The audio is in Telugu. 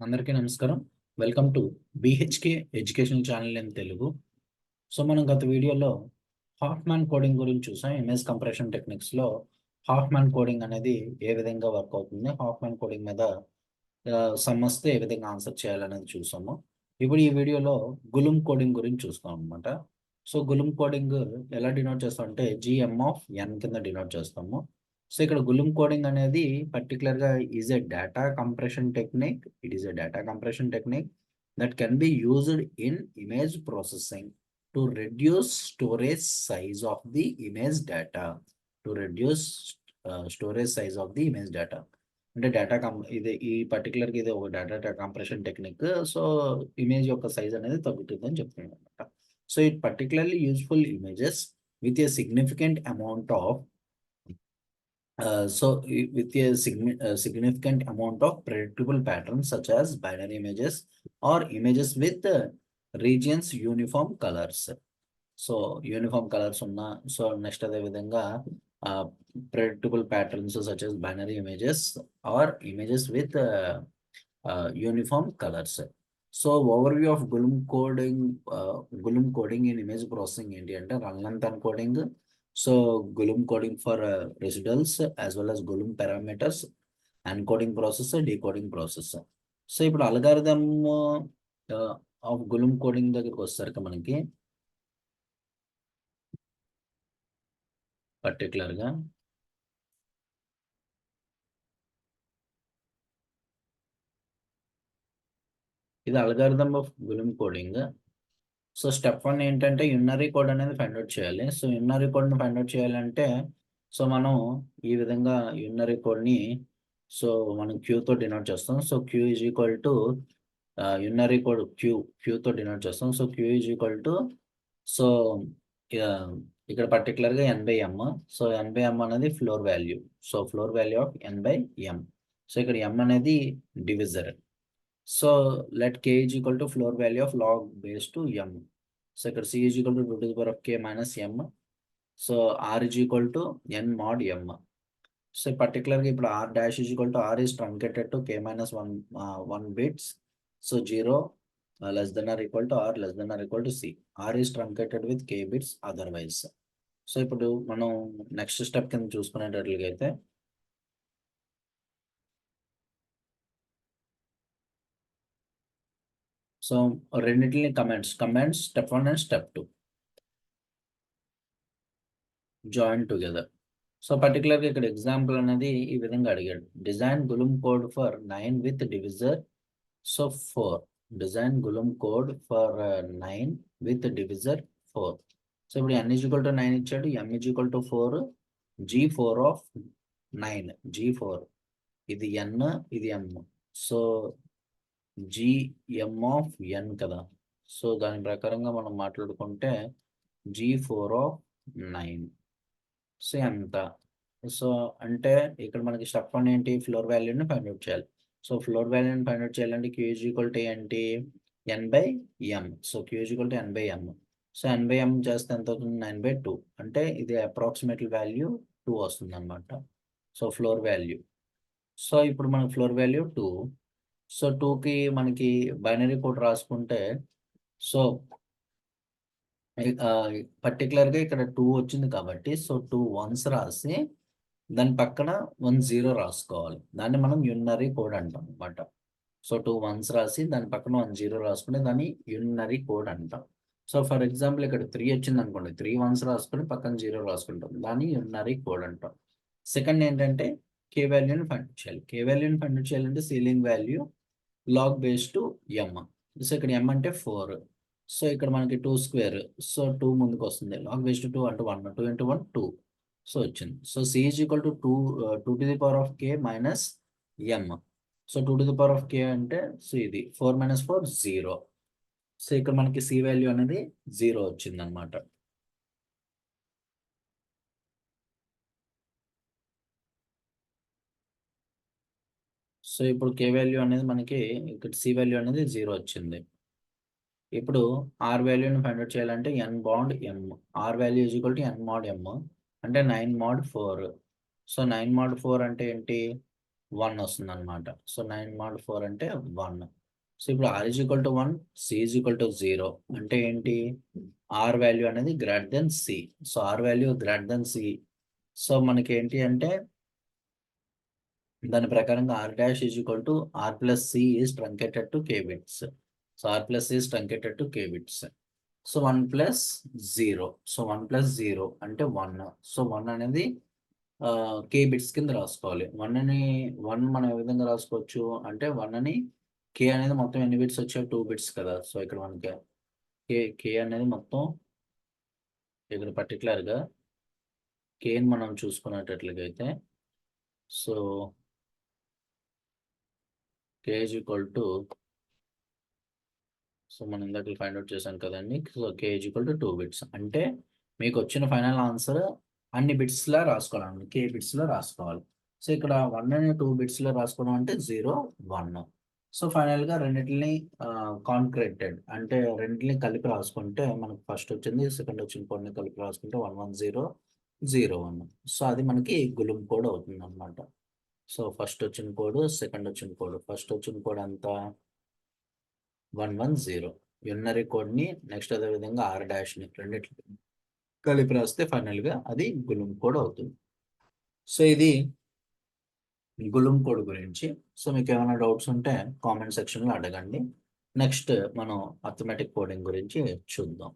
అందరికీ నమస్కారం. Welcome to BHK education channel in Telugu. So మనం గత వీడియోలో హాఫ్‌మ్యాన్ కోడింగ్ గురించి చూసాం. ఇమేజ్ కంప్రెషన్ టెక్నిక్స్‌లో హాఫ్‌మ్యాన్ కోడింగ్ అనేది ఏ విధంగా వర్క్ అవుతుంది, హాఫ్‌మ్యాన్ కోడింగ్ మీద సమ్ వస్తే ఏ విధంగా ఆన్సర్ చేయాలనేది చూసాము. ఇప్పుడు ఈ వీడియోలో గులుమ్ కోడింగ్ గురించి చూస్తాం అనమాట. సో గులుమ్ కోడింగ్ ఎలా డినోట్ చేస్తామంటే జీఎం ఆఫ్ ఎన్ కింద డినోట్ చేస్తాము. సో ఇక్కడ గులుమ్ కోడింగ్ అనేది పర్టికులర్‌గా is a data compression technique. It is a data compression technique that can be used in image processing to reduce storage size of the image data. To reduce storage size of the image data. అంటే డేటా ఇది ఈ పర్టికులర్‌గా ఇది ఒక data compression technique. So image యొక్క సైజ్ అనేది తగ్గుతుందని చెప్తున్నాను అనమాట. So it particularly useful images with a significant amount of with a significant amount of predictable patterns such as binary images or images with regions uniform colors. So uniform colours ఉన్న సో నెక్స్ట్ అదే విధంగా predictable patterns such as binary images or images with uniform colours. So overview of Golomb coding in image processing ఏంటి అంటే run length encoding, so Golomb coding for residuals as well as Golomb parameters, encoding process, decoding process. So ఇప్పుడు అల్గారిథం ఆఫ్ గులుమ్ కోడింగ్ దగ్గరికి వచ్చేసరికి మనకి పర్టికులర్‌గా ఇది algorithm of Golomb coding. So step 1 ఏంటంటే యునరీ కోడ్ అనేది ఫైండ్ ఔట్ చేయాలి. సో యునరీ కోడ్‌ని ఫైండ్ ఔట్ చేయాలంటే సో మనం ఈ విధంగా యునరీ కోడ్‌ని సో మనం క్యూతో డినోట్ చేస్తాం. So Q is equal to unary code క్యూతో డినోట్ చేస్తాం. So Q is equal to so ఇక్కడ పర్టికులర్‌గా n/m. సో n/m అనేది floor value. So floor value of n/m. So ఇక్కడ m అనేది divisor. So let k is equal to floor value of log base two m. So ఇక్కడ c is equal to 2 minus m. So r is equal to n mod m. So పర్టికులర్‌గా ఇప్పుడు r dash is equal to r is truncated to k minus 1 bits. So 0 less than or equal to r less than or equal to c. r is truncated with k bits otherwise. So ఇప్పుడు మనం నెక్స్ట్ స్టెప్ కింద చూసుకునేటట్లుగా అయితే సో రెండింటిని comments step 1 and step 2 join together. So పర్టికులర్‌గా ఇక్కడ ఎగ్జాంపుల్ అనేది ఈ విధంగా అడిగాడు. Design Golomb code for 9 with divisor. So 4 design Golomb code for 9 with divisor 4. So ఇప్పుడు n ఈజ్ ఈక్వల్ టు 9 ఇచ్చాడు, m is equal to 4, g4 of 9 g4 ఇది n ఇది m. So gm of n కదా. సో దాని ప్రకారంగా మనం మాట్లాడుకుంటే g4 ఆఫ్ 9 సో ఎంత. సో అంటే ఇక్కడ మనకి స్టెప్ 1 ఏంటి, ఫ్లోర్ వాల్యూని ఫైండ్ అవుట్ చేయాలి. సో ఫ్లోర్ వాల్యూని ఫైండ్ అవుట్ చేయాలంటే q ఈజ్ ఈక్వల్ టు ఏంటి n/m. So q is equal to n/m. So n/m చేస్తే ఎంత అవుతుంది 9/2. అంటే ఇది అప్రాక్సిమేట్ వాల్యూ 2 వస్తుంది అనమాట. So floor value. సో ఇప్పుడు మనకి ఫ్లోర్ వాల్యూ 2. సో 2కి మనకి బైనరీ కోడ్ రాసుకుంటే సో పర్టికులర్‌గా ఇక్కడ 2 వచ్చింది కాబట్టి సో 2 వన్స్ రాసి దాని పక్కన 1 0 రాసుకోవాలి. దాన్ని మనం యునరీ కోడ్ అంటాం అనమాట. సో 2 వన్స్ రాసి దాని పక్కన 1 0 రాసుకుంటే దాన్ని యునరీ కోడ్ అంటాం. సో ఫర్ ఎగ్జాంపుల్ ఇక్కడ 3 వచ్చిందనుకోండి, 3 వన్స్ రాసుకొని పక్కన 0 రాసుకుంటాం. దాన్ని యునరీ కోడ్ అంటాం. సెకండ్ ఏంటంటే k వాల్యూని ఫైండ్ అవుట్ చేయాలి. k వాల్యూని ఫైండ్ అవుట్ చేయాలంటే ceiling value log base two m. So ఇక్కడ m అంటే 4. సో ఇక్కడ మనకి 2 స్క్వేర్. సో 2 ముందుకు వస్తుంది. లాగ్ బేస్ టు 2 అంటే 1, 2 into 1 2. సో వచ్చింది. So c is equal to 2 to the power of k minus m. So 2 to the power of k అంటే సో ఇది 4 minus 4 0. సో ఇక్కడ మనకి c వాల్యూ అనేది 0 వచ్చింది అనమాట. సో ఇప్పుడు k వాల్యూ అనేది మనకి ఇక్కడ c వాల్యూ అనేది 0 వచ్చింది. ఇప్పుడు r వాల్యూని ఫైండ్ అవుట్ చేయాలంటే n bond m. r value is equal to n mod m అంటే 9 mod 4. సో 9 mod 4 అంటే ఏంటి 1 వస్తుందన్నమాట. సో 9 mod 4 అంటే 1. సో ఇప్పుడు r is equal to 1, c is equal to 0 అంటే ఏంటి? r వాల్యూ అనేది greater than c. So r value greater than c. So మనకేంటి అంటే దాని ప్రకారంగా r dash is equal to r plus c is truncated to k bits. So r plus c is truncated to k bits. So 1 plus 0. So 1 plus 0 అంటే 1. సో 1 అనేది k బిట్స్ కింద రాసుకోవాలి. 1 మనం ఏ విధంగా రాసుకోవచ్చు అంటే 1 అని k అనేది మొత్తం ఎన్ని బిట్స్ వచ్చాయి? 2 బిట్స్ కదా! సో ఇక్కడ మనకి k అనేది మొత్తం ఇక్కడ పర్టిక్యులర్‌గా kని మనం చూసుకునేటట్లయితే so k is equal to so మనం ఇందాక ఫైండ్ ఔట్ చేసాం కదండీ! So k is equal to 2 bits. అంటే మీకొచ్చిన ఫైనల్ ఆన్సర్ అన్ని బిట్స్‌లా రాసుకోవాలండి. k బిట్స్‌లో రాసుకోవాలి. సో ఇక్కడ 1 అని 2 బిట్స్‌లో రాసుకోవడం అంటే 0, 1. సో ఫైనల్‌గా రెండిటిని కాంక్రీటెడ్ అంటే రెండిటిని కలిపి రాసుకుంటే మనకు ఫస్ట్ వచ్చింది, సెకండ్ వచ్చిన కోడ్‌ని కలిపి రాసుకుంటే 1, 1, 0, 0, 1. సో అది మనకి గుణింపు కోడ్ అవుతుందన్నమాట. సో ఫస్ట్ వచ్చిన కోడ్, సెకండ్ వచ్చిన కోడ్. ఫస్ట్ వచ్చిన కోడ్ ఎంత? 110. యూనరీ కోడ్‌ని నెక్స్ట్ అదే విధంగా r డాష్‌ని రెండిటిని కలిపి రాస్తే ఫైనల్‌గా అది గుణింపు కోడ్ అవుతుంది. సో ఇది గుణింపు కోడ్ గురించి. సో మీకేమైనా డౌట్స్ ఉంటే కామెంట్ సెక్షన్‌లో అడగండి. నెక్స్ట్ మనం అర్థమెటిక్ కోడింగ్ గురించి చూద్దాం.